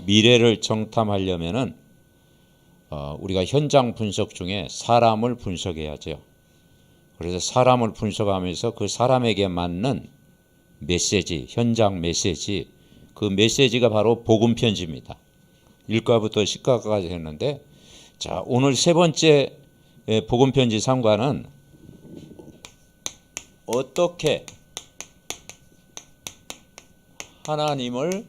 미래를 정탐하려면은 우리가 현장 분석 중에 사람을 분석해야죠. 그래서 사람을 분석하면서 그 사람에게 맞는 메시지, 현장 메시지, 그 메시지가 바로 복음 편지입니다. 1과부터 10과까지 했는데, 자, 오늘 세 번째 복음 편지 3과는 어떻게 하나님을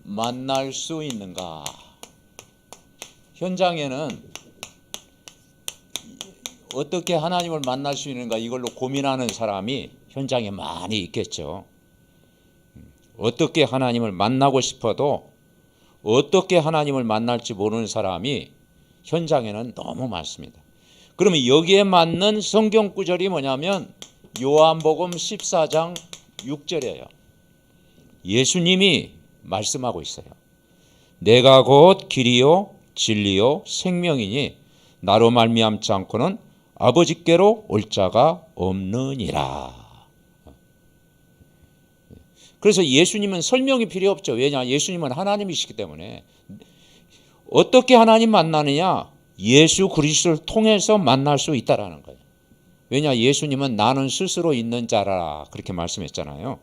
만날 수 있는가? 현장에는 어떻게 하나님을 만날 수 있는가 이걸로 고민하는 사람이 현장에 많이 있겠죠. 어떻게 하나님을 만나고 싶어도 어떻게 하나님을 만날지 모르는 사람이 현장에는 너무 많습니다. 그러면 여기에 맞는 성경 구절이 뭐냐면 요한복음 14장 6절이에요. 예수님이 말씀하고 있어요. 내가 곧 길이요 진리요 생명이니 나로 말미암지 않고는 아버지께로 올 자가 없느니라. 그래서 예수님은 설명이 필요 없죠. 왜냐? 예수님은 하나님이시기 때문에. 어떻게 하나님 만나느냐? 예수 그리스도를 통해서 만날 수 있다라는 거예요. 왜냐? 예수님은 나는 스스로 있는 자라 그렇게 말씀했잖아요.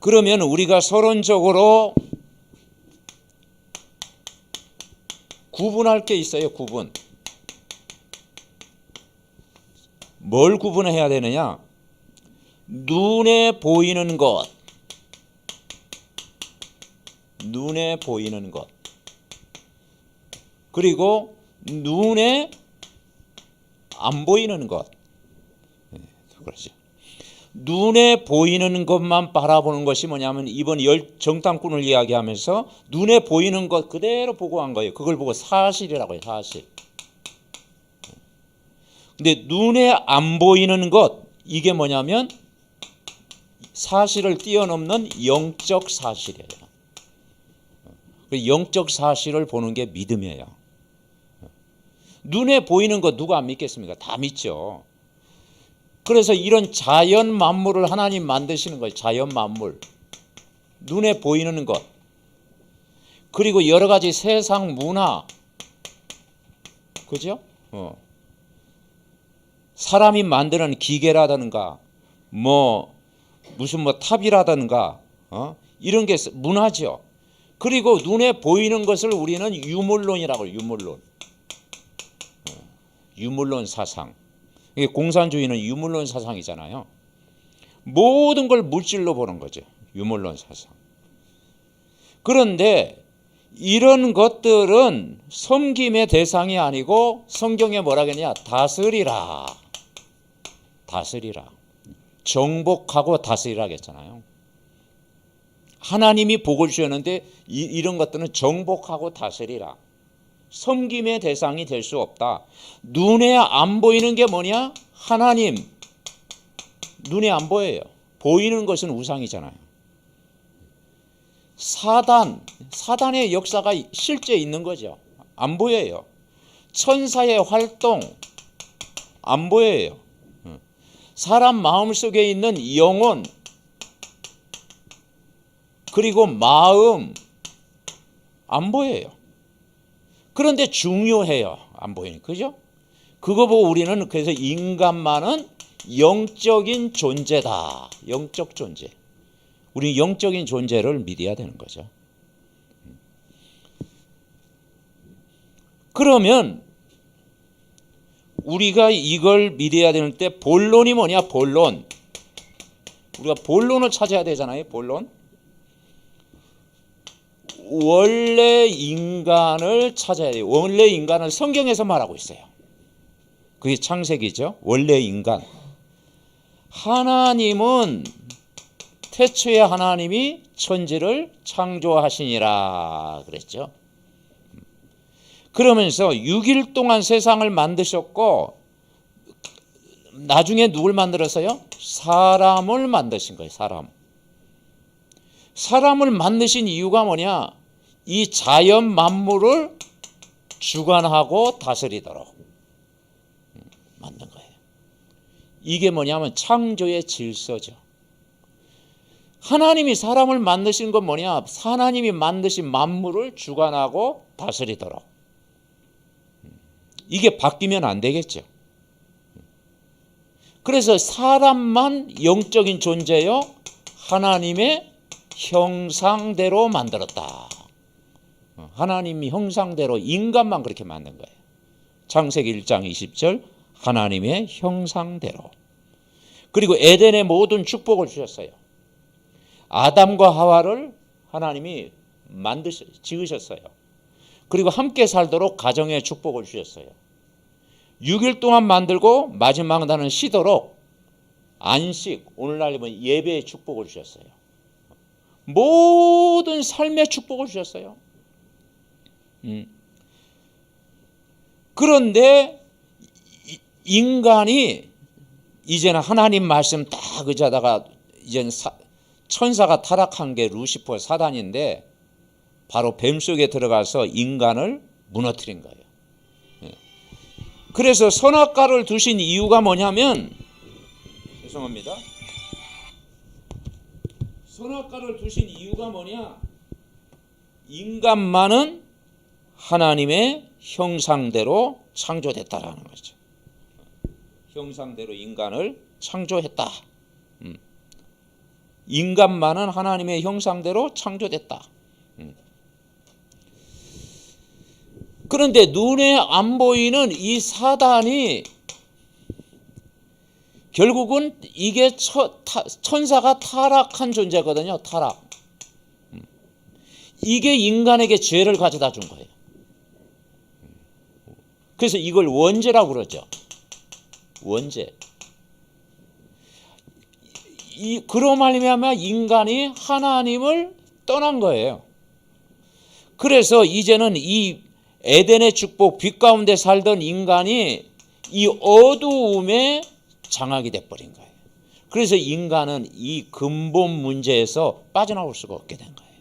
그러면 우리가 서론적으로 구분할 게 있어요. 구분. 뭘 구분해야 되느냐? 눈에 보이는 것, 눈에 보이는 것, 그리고 눈에 안 보이는 것. 그렇죠. 눈에 보이는 것만 바라보는 것이 뭐냐면 이번 정탐꾼을 이야기하면서 눈에 보이는 것 그대로 보고 한 거예요. 그걸 보고 사실이라고 해요. 사실. 근데 눈에 안 보이는 것 이게 뭐냐면 사실을 뛰어넘는 영적 사실이에요. 영적 사실을 보는 게 믿음이에요. 눈에 보이는 것 누가 안 믿겠습니까? 다 믿죠. 그래서 이런 자연 만물을 하나님 만드시는 거예요. 자연 만물. 눈에 보이는 것. 그리고 여러 가지 세상 문화. 그죠? 사람이 만드는 기계라든가 무슨 탑이라든가 이런 게 문화죠. 그리고 눈에 보이는 것을 우리는 유물론이라고 해요. 유물론 사상. 공산주의는 유물론 사상이잖아요. 모든 걸 물질로 보는 거죠. 유물론 사상. 그런데 이런 것들은 섬김의 대상이 아니고 성경에 뭐라 그러냐? 다스리라. 정복하고 다스리라 했잖아요. 하나님이 복을 주셨는데 이런 것들은 정복하고 다스리라. 섬김의 대상이 될 수 없다. 눈에 안 보이는 게 뭐냐? 하나님. 눈에 안 보여요. 보이는 것은 우상이잖아요. 사단의 역사가 실제 있는 거죠. 안 보여요. 천사의 활동 안 보여요. 사람 마음속에 있는 영혼 그리고 마음 안 보여요. 그런데 중요해요. 안 보이니 그죠? 그거 보고 우리는 그래서 인간만은 영적인 존재다. 영적 존재. 우리 영적인 존재를 믿어야 되는 거죠. 그러면 우리가 이걸 믿어야 되는 때 본론이 뭐냐? 본론. 우리가 본론을 찾아야 되잖아요. 본론. 원래 인간을 찾아야 돼요. 원래 인간을 성경에서 말하고 있어요. 그게 창세기죠. 원래 인간. 하나님은 태초에 하나님이 천지를 창조하시니라 그랬죠. 그러면서 6일 동안 세상을 만드셨고 나중에 누굴 만들었어요? 사람을 만드신 거예요. 사람을 만드신 이유가 뭐냐? 이 자연 만물을 주관하고 다스리도록 만든 거예요. 이게 뭐냐면 창조의 질서죠. 하나님이 사람을 만드신 건 뭐냐? 하나님이 만드신 만물을 주관하고 다스리도록. 이게 바뀌면 안 되겠죠. 그래서 사람만 영적인 존재요, 하나님의 형상대로 만들었다. 하나님이 형상대로 인간만 그렇게 만든 거예요. 창세기 1장 20절 하나님의 형상대로. 그리고 에덴의 모든 축복을 주셨어요. 아담과 하와를 하나님이 지으셨어요. 그리고 함께 살도록 가정의 축복을 주셨어요. 6일 동안 만들고 마지막 날은 쉬도록 안식, 오늘날 예배의 축복을 주셨어요. 모든 삶의 축복을 주셨어요. 그런데 인간이 이제는 하나님 말씀 딱 의지하다가 이제는 천사가 타락한 게 루시퍼 사단인데 바로 뱀 속에 들어가서 인간을 무너뜨린 거예요. 그래서 선악과를 두신 이유가 뭐냐면, 죄송합니다. 선악과를 두신 이유가 뭐냐? 인간만은 하나님의 형상대로 창조됐다라는 거죠. 형상대로 인간을 창조했다. 인간만은 하나님의 형상대로 창조됐다. 그런데 눈에 안 보이는 이 사단이 결국은 이게 천사가 타락한 존재거든요. 타락. 이게 인간에게 죄를 가져다 준 거예요. 그래서 이걸 원죄라고 그러죠. 원죄. 그로 말미암아 인간이 하나님을 떠난 거예요. 그래서 이제는 이 에덴의 축복, 빛 가운데 살던 인간이 이 어두움에 장악이 돼버린 거예요. 그래서 인간은 이 근본 문제에서 빠져나올 수가 없게 된 거예요.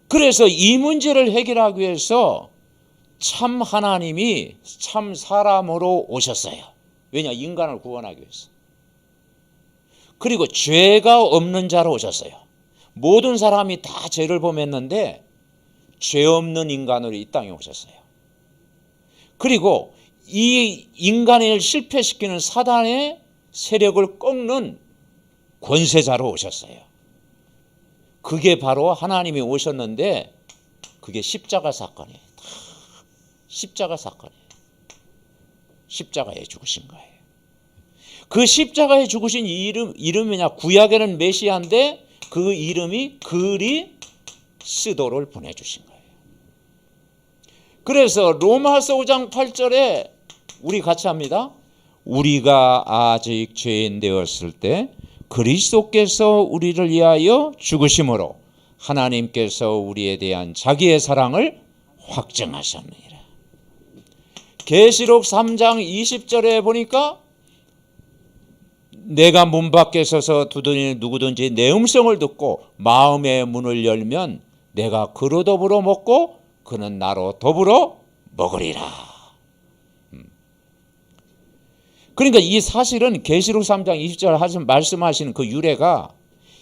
그래서 이 문제를 해결하기 위해서 참 하나님이 참 사람으로 오셨어요. 왜냐? 인간을 구원하기 위해서. 그리고 죄가 없는 자로 오셨어요. 모든 사람이 다 죄를 범했는데 죄 없는 인간으로 이 땅에 오셨어요. 그리고 이 인간을 실패시키는 사단의 세력을 꺾는 권세자로 오셨어요. 그게 바로 하나님이 오셨는데 그게 십자가 사건이에요. 십자가 사건이에요. 십자가에 죽으신 거예요. 그 십자가에 죽으신 이름이냐? 구약에는 메시아인데 그 이름이 그리스도를 보내주신 거예요. 그래서 로마서 5장 8절에 우리 같이 합니다. 우리가 아직 죄인 되었을 때 그리스도께서 우리를 위하여 죽으심으로 하나님께서 우리에 대한 자기의 사랑을 확증하셨느니라. 계시록 3장 20절에 보니까 내가 문 밖에 서서 두드리는 누구든지 내 음성을 듣고 마음의 문을 열면 내가 그로 더불어 먹고 그는 나로 더불어 먹으리라. 그러니까 이 사실은 계시록 3장 20절 말씀하시는 그 유래가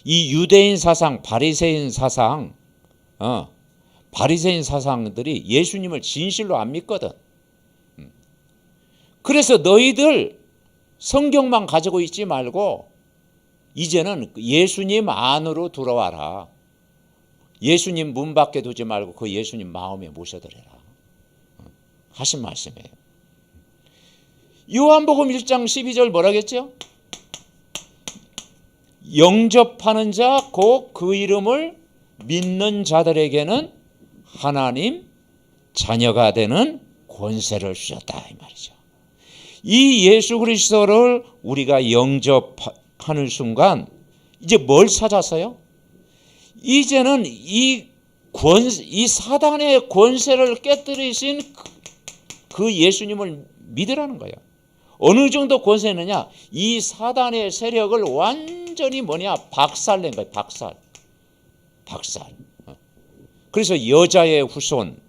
이 유대인 사상, 바리새인 사상, 바리새인 사상들이 예수님을 진실로 안 믿거든. 그래서 너희들 성경만 가지고 있지 말고 이제는 예수님 안으로 들어와라. 예수님 문 밖에 두지 말고 그 예수님 마음에 모셔드려라 하신 말씀이에요. 요한복음 1장 12절 뭐라겠죠? 영접하는 자 곧 그 이름을 믿는 자들에게는 하나님 자녀가 되는 권세를 주셨다 이 말이죠. 이 예수 그리스도를 우리가 영접하는 순간 이제 뭘 찾았어요? 이제는 이 사단의 권세를 깨뜨리신 그 예수님을 믿으라는 거예요. 어느 정도 권세느냐? 이 사단의 세력을 완전히 박살낸 거예요. 박살. 그래서 여자의 후손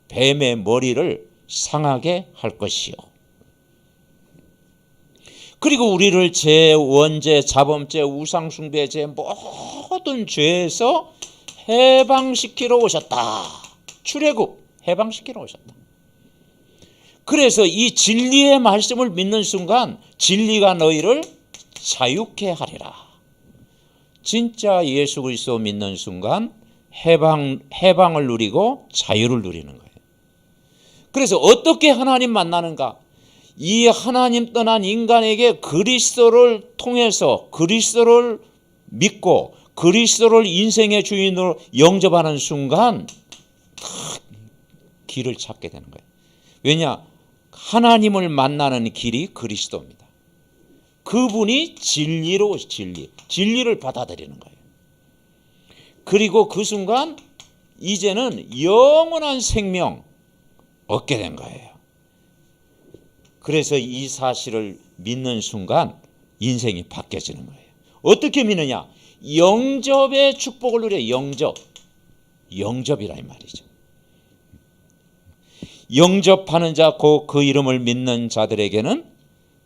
뱀의 머리를 상하게 할 것이요. 그리고 우리를 죄, 원죄, 자범죄, 우상숭배, 죄 모든 죄에서 해방시키러 오셨다. 출애굽 해방시키러 오셨다. 그래서 이 진리의 말씀을 믿는 순간 진리가 너희를 자유케 하리라. 진짜 예수 그리스도 믿는 순간 해방을 누리고 자유를 누리는 거예요. 그래서 어떻게 하나님 만나는가? 이 하나님 떠난 인간에게 그리스도를 통해서 그리스도를 믿고 그리스도를 인생의 주인으로 영접하는 순간 길을 찾게 되는 거예요. 왜냐? 하나님을 만나는 길이 그리스도입니다. 그분이 진리로 진리를 받아들이는 거예요. 그리고 그 순간 이제는 영원한 생명 얻게 된 거예요. 그래서 이 사실을 믿는 순간 인생이 바뀌어지는 거예요. 어떻게 믿느냐? 영접의 축복을 누려요. 영접이라 이 말이죠. 영접하는 자, 그 이름을 믿는 자들에게는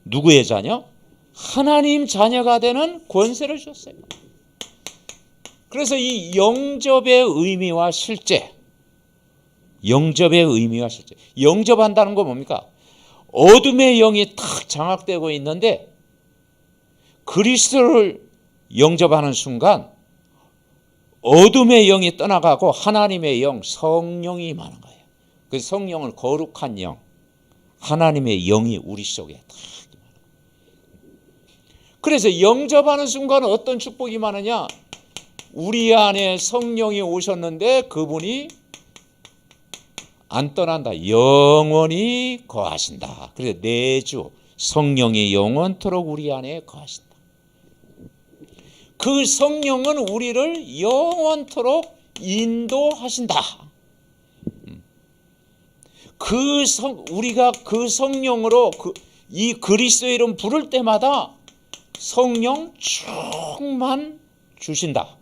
누구의 자녀? 하나님 자녀가 되는 권세를 주셨어요. 그래서 이 영접의 의미와 실제, 영접한다는 건 뭡니까? 어둠의 영이 탁 장악되고 있는데 그리스도를 영접하는 순간 어둠의 영이 떠나가고 하나님의 영, 성령이 임하는 거예요. 그 성령은 거룩한 영, 하나님의 영이 우리 속에 탁 임하는 거예요. 그래서 영접하는 순간 어떤 축복이 임하느냐? 우리 안에 성령이 오셨는데 그분이 안 떠난다. 영원히 거하신다. 그래서 내주 성령이 영원토록 우리 안에 거하신다. 그 성령은 우리를 영원토록 인도하신다. 우리가 그 성령으로 이 그리스도의 이름 부를 때마다 성령 충만 주신다.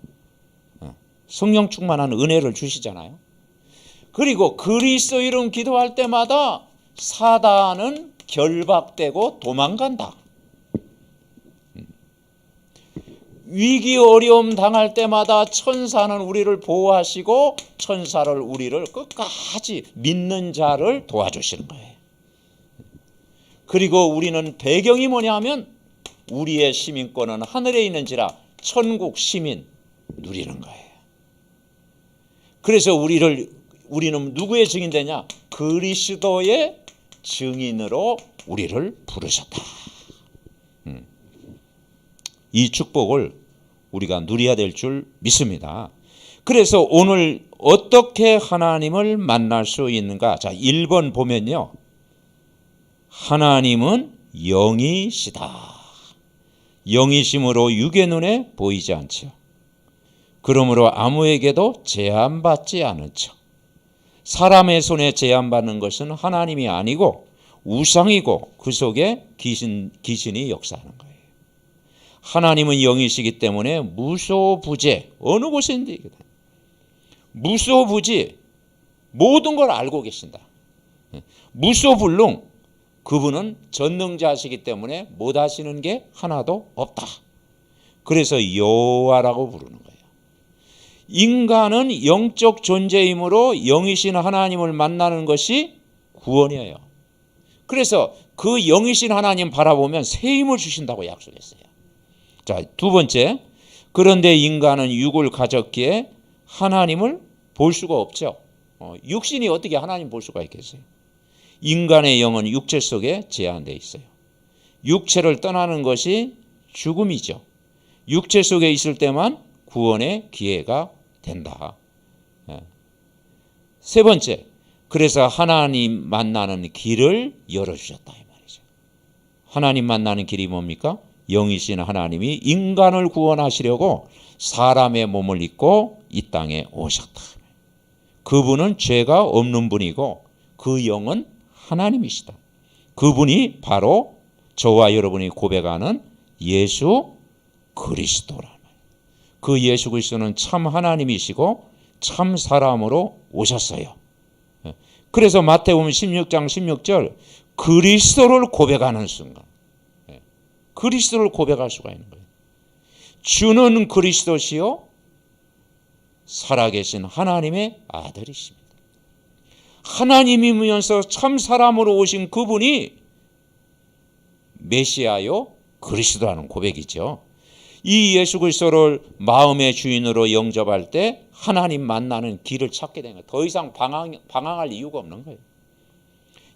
성령 충만한 은혜를 주시잖아요. 그리고 그리스도 이름 기도할 때마다 사단은 결박되고 도망간다. 위기 어려움 당할 때마다 천사는 우리를 보호하시고 우리를 끝까지 믿는 자를 도와주시는 거예요. 그리고 우리는 배경이 뭐냐 하면 우리의 시민권은 하늘에 있는지라 천국 시민 누리는 거예요. 그래서 우리는 누구의 증인 되냐? 그리스도의 증인으로 우리를 부르셨다. 이 축복을 우리가 누려야 될 줄 믿습니다. 그래서 오늘 어떻게 하나님을 만날 수 있는가? 자, 1번 보면요. 하나님은 영이시다. 영이심으로 육의 눈에 보이지 않죠. 그러므로 아무에게도 제한받지 않은 척. 사람의 손에 제한받는 것은 하나님이 아니고 우상이고 그 속에 귀신이 역사하는 거예요. 하나님은 영이시기 때문에 무소부재, 어느 곳인지 무소부지 모든 걸 알고 계신다. 무소불능, 그분은 전능자시기 때문에 못하시는 게 하나도 없다. 그래서 여호와라고 부르는 거예요. 인간은 영적 존재이므로 영이신 하나님을 만나는 것이 구원이에요. 그래서 그 영이신 하나님 바라보면 새 힘을 주신다고 약속했어요. 자, 두 번째, 그런데 인간은 육을 가졌기에 하나님을 볼 수가 없죠. 육신이 어떻게 하나님 볼 수가 있겠어요? 인간의 영은 육체 속에 제한되어 있어요. 육체를 떠나는 것이 죽음이죠. 육체 속에 있을 때만 구원의 기회가 된다. 세 번째, 그래서 하나님 만나는 길을 열어주셨다 이 말이죠. 하나님 만나는 길이 뭡니까? 영이신 하나님이 인간을 구원하시려고 사람의 몸을 입고 이 땅에 오셨다. 그분은 죄가 없는 분이고 그 영은 하나님이시다. 그분이 바로 저와 여러분이 고백하는 예수 그리스도라. 그 예수 그리스도는 참 하나님이시고 참 사람으로 오셨어요. 그래서 마태복음 16장 16절 그리스도를 고백하는 순간 그리스도를 고백할 수가 있는 거예요. 주는 그리스도시요 살아계신 하나님의 아들이십니다. 하나님이면서 참 사람으로 오신 그분이 메시아요 그리스도라는 고백이죠. 이 예수 그리스도를 마음의 주인으로 영접할 때 하나님 만나는 길을 찾게 되는 거예요. 더 이상 방황할 이유가 없는 거예요.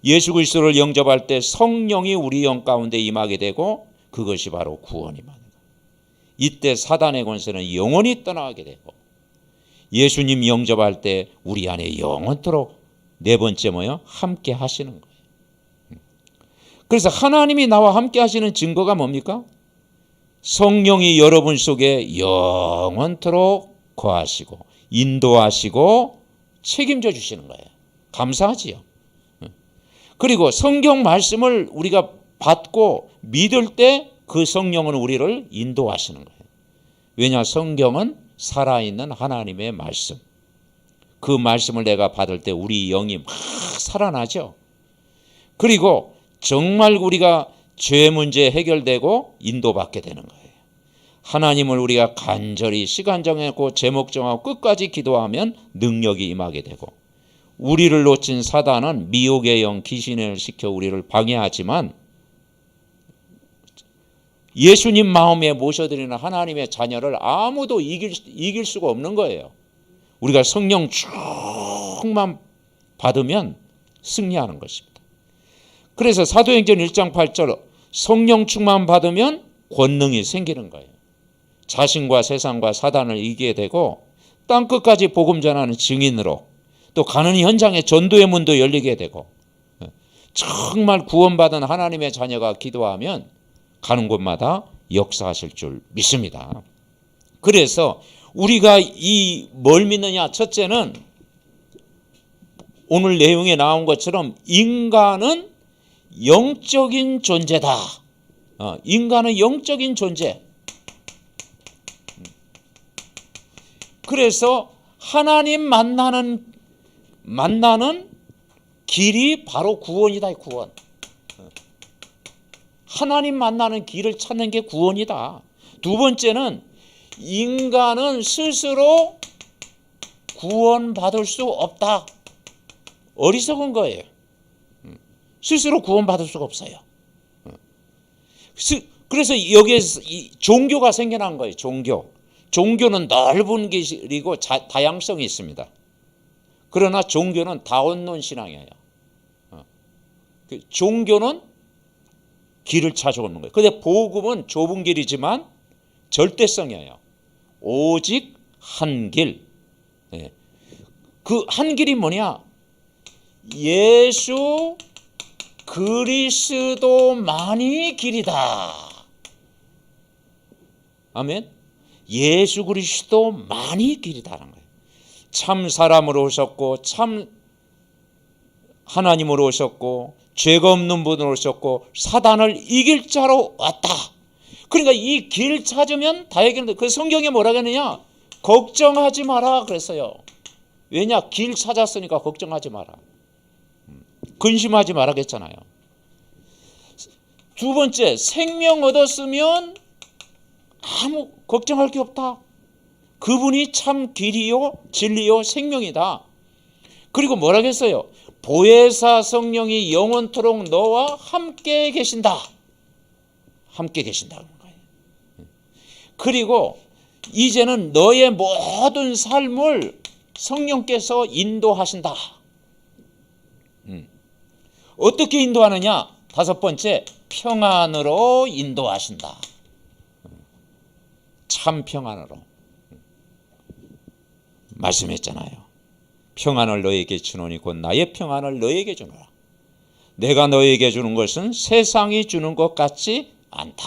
예수 그리스도를 영접할 때 성령이 우리 영 가운데 임하게 되고 그것이 바로 구원이 임하는 거예요. 이때 사단의 권세는 영원히 떠나게 되고 예수님 영접할 때 우리 안에 영원토록 네 번째 뭐요? 함께 하시는 거예요. 그래서 하나님이 나와 함께 하시는 증거가 뭡니까? 성령이 여러분 속에 영원토록 거하시고 인도하시고 책임져 주시는 거예요. 감사하지요. 그리고 성경 말씀을 우리가 받고 믿을 때 그 성령은 우리를 인도하시는 거예요. 왜냐? 성경은 살아있는 하나님의 말씀. 그 말씀을 내가 받을 때 우리 영이 막 살아나죠. 그리고 정말 우리가 죄 문제 해결되고 인도받게 되는 거예요. 하나님을 우리가 간절히 시간 정하고 제목 정하고 끝까지 기도하면 능력이 임하게 되고 우리를 놓친 사단은 미혹의 영 귀신을 시켜 우리를 방해하지만 예수님 마음에 모셔드리는 하나님의 자녀를 아무도 이길 수가 없는 거예요. 우리가 성령 충만 받으면 승리하는 것입니다. 그래서 사도행전 1장 8절 성령 충만 받으면 권능이 생기는 거예요. 자신과 세상과 사단을 이기게 되고 땅끝까지 복음 전하는 증인으로 또 가는 현장에 전도의 문도 열리게 되고 정말 구원받은 하나님의 자녀가 기도하면 가는 곳마다 역사하실 줄 믿습니다. 그래서 우리가 뭘 믿느냐? 첫째는 오늘 내용에 나온 것처럼 인간은 영적인 존재다. 인간은 영적인 존재. 그래서 하나님 만나는 길이 바로 구원이다. 구원. 하나님 만나는 길을 찾는 게 구원이다. 두 번째는 인간은 스스로 구원받을 수 없다. 어리석은 거예요. 스스로 구원받을 수가 없어요. 그래서 여기에서 종교가 생겨난 거예요. 종교는 넓은 길이고 다양성이 있습니다. 그러나 종교는 다원론 신앙이에요. 종교는 길을 찾아오는 거예요. 그런데 복음은 좁은 길이지만 절대성이에요. 오직 한 길. 그 한 길이 뭐냐? 예수 그리스도만이 길이다. 아멘. 예수 그리스도만이 길이다라는 거예요. 참 사람으로 오셨고 참 하나님으로 오셨고 죄가 없는 분으로 오셨고 사단을 이길 자로 왔다. 그러니까 이 길 찾으면 다 해결된다. 그 성경에 뭐라고 했느냐? 걱정하지 마라 그랬어요. 왜냐? 길 찾았으니까 걱정하지 마라. 근심하지 마라 그랬잖아요. 두 번째, 생명 얻었으면 아무 걱정할 게 없다. 그분이 참 길이요 진리요 생명이다. 그리고 뭐라고 했어요? 보혜사 성령이 영원토록 너와 함께 계신다. 함께 계신다는 거예요. 그리고 이제는 너의 모든 삶을 성령께서 인도하신다. 어떻게 인도하느냐? 다섯 번째, 평안으로 인도하신다. 참 평안으로. 말씀했잖아요. 평안을 너에게 주노니 곧 나의 평안을 너에게 주노라. 내가 너에게 주는 것은 세상이 주는 것 같지 않다.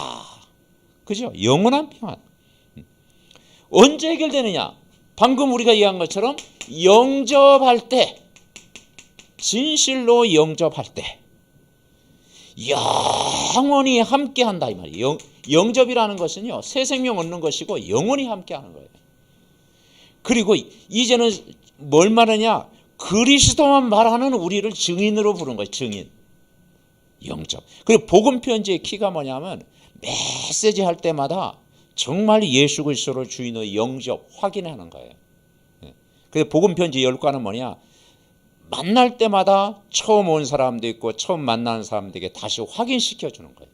그죠? 영원한 평안. 언제 해결되느냐? 방금 우리가 이해한 것처럼 영접할 때, 진실로 영접할 때 영원히 함께한다 이 말이에요. 영접이라는 것은요, 새 생명 얻는 것이고 영원히 함께하는 거예요. 그리고 이제는 뭘 말하냐? 그리스도만 말하는 우리를 증인으로 부른 거예요. 증인. 영접. 그리고 복음 편지의 키가 뭐냐면 메시지 할 때마다 정말 예수 그리스도를 주인의 영접 확인하는 거예요. 그래서 복음 편지 열과는 뭐냐? 만날 때마다 처음 온 사람도 있고 처음 만나는 사람들에게 다시 확인시켜 주는 거예요.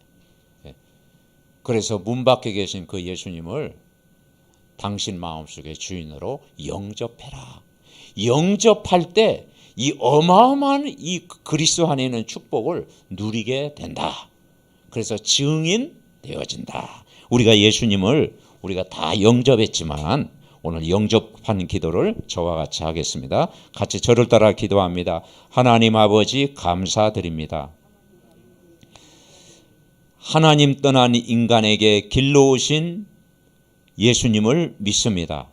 그래서 문 밖에 계신 그 예수님을 당신 마음속의 주인으로 영접해라. 영접할 때 이 어마어마한 이 그리스도 안에 있는 축복을 누리게 된다. 그래서 증인 되어진다. 우리가 예수님을 우리가 다 영접했지만 오늘 영접하는 기도를 저와 같이 하겠습니다. 같이 저를 따라 기도합니다. 하나님 아버지 감사드립니다. 하나님 떠난 인간에게 길로 오신 예수님을 믿습니다.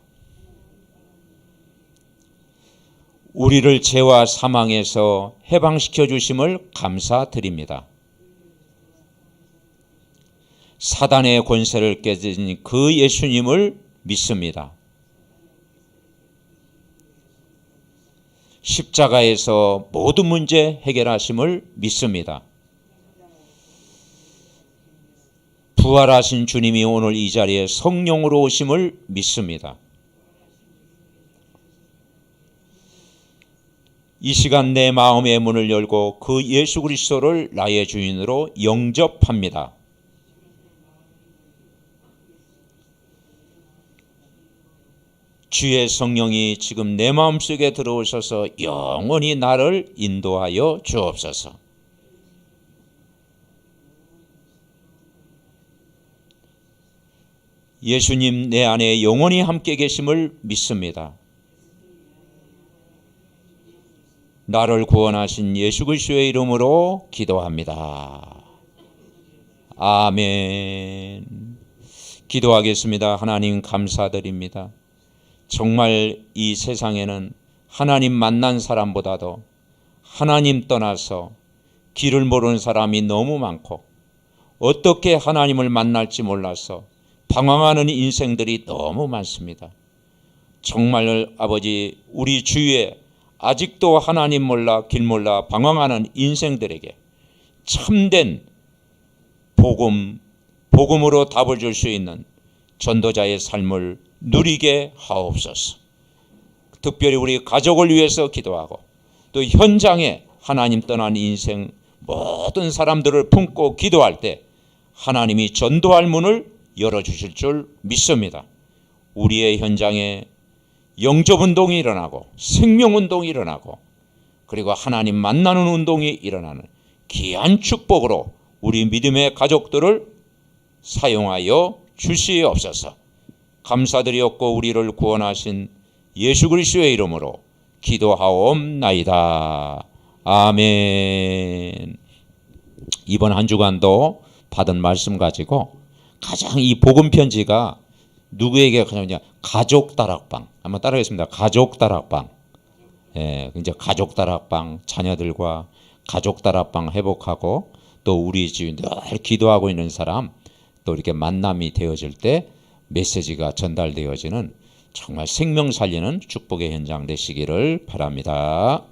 우리를 죄와 사망에서 해방시켜 주심을 감사드립니다. 사단의 권세를 깨진 그 예수님을 믿습니다. 십자가에서 모든 문제 해결하심을 믿습니다. 부활하신 주님이 오늘 이 자리에 성령으로 오심을 믿습니다. 이 시간 내 마음의 문을 열고 그 예수 그리스도를 나의 주인으로 영접합니다. 주의 성령이 지금 내 마음속에 들어오셔서 영원히 나를 인도하여 주옵소서. 예수님 내 안에 영원히 함께 계심을 믿습니다. 나를 구원하신 예수 그리스도의 이름으로 기도합니다. 아멘. 기도하겠습니다. 하나님 감사드립니다. 정말 이 세상에는 하나님 만난 사람보다도 하나님 떠나서 길을 모르는 사람이 너무 많고 어떻게 하나님을 만날지 몰라서 방황하는 인생들이 너무 많습니다. 정말 아버지 우리 주위에 아직도 하나님 몰라 길 몰라 방황하는 인생들에게 참된 복음으로 답을 줄 수 있는 전도자의 삶을 누리게 하옵소서. 특별히 우리 가족을 위해서 기도하고 또 현장에 하나님 떠난 인생 모든 사람들을 품고 기도할 때 하나님이 전도할 문을 열어주실 줄 믿습니다. 우리의 현장에 영접운동이 일어나고 생명운동이 일어나고 그리고 하나님 만나는 운동이 일어나는 귀한 축복으로 우리 믿음의 가족들을 사용하여 주시옵소서. 감사드리옵고 우리를 구원하신 예수 그리스도의 이름으로 기도하옵나이다. 아멘. 이번 한 주간도 받은 말씀 가지고 가장 이 복음 편지가 누구에게 가냐면 가족 다락방. 한번 따라하겠습니다. 가족 다락방. 예, 이제 가족 다락방 자녀들과 가족 다락방 회복하고 또 우리 집에 늘 기도하고 있는 사람 또 이렇게 만남이 되어질 때 메시지가 전달되어지는 정말 생명 살리는 축복의 현장 되시기를 바랍니다.